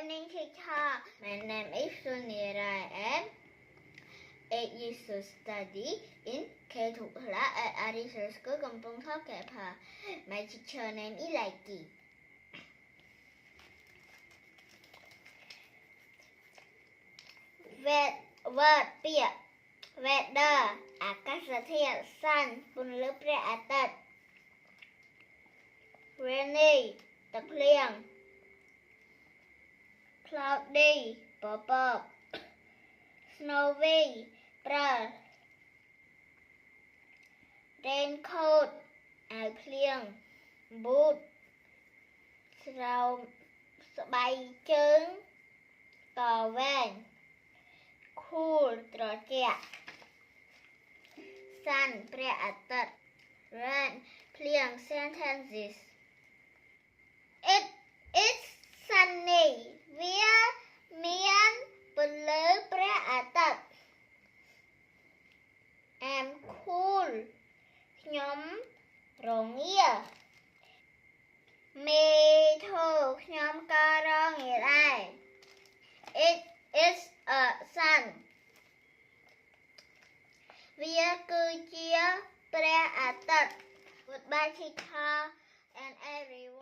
morning, teacher. My name is Sunira and 8 years to study in K2 at Arisal School, Kampong Thokkepa. My teacher name is Laiki. Word ពាក្យ weather អាកាសធាតុ sun ពន្លឺព្រះអាទិត្យ rainy ទឹកភ្លៀង cloudy ពពក snowy ព្រិល raincoat អាវភ្លៀង boot ស្រោមស្បៃជើងកវែង cool ត្រជាក់ sun ព្រះអាទិត្យ rain ភ្លៀង sentences It is sunny វាមានពន្លឺព្រះអាទិត្យ I'm cool ខ្ញុំរងា Me too ខ្ញុំក៏រងាដែរ It is a sun វាគឺជាព្រះអាទិត្យ Goodbye teacher and everyone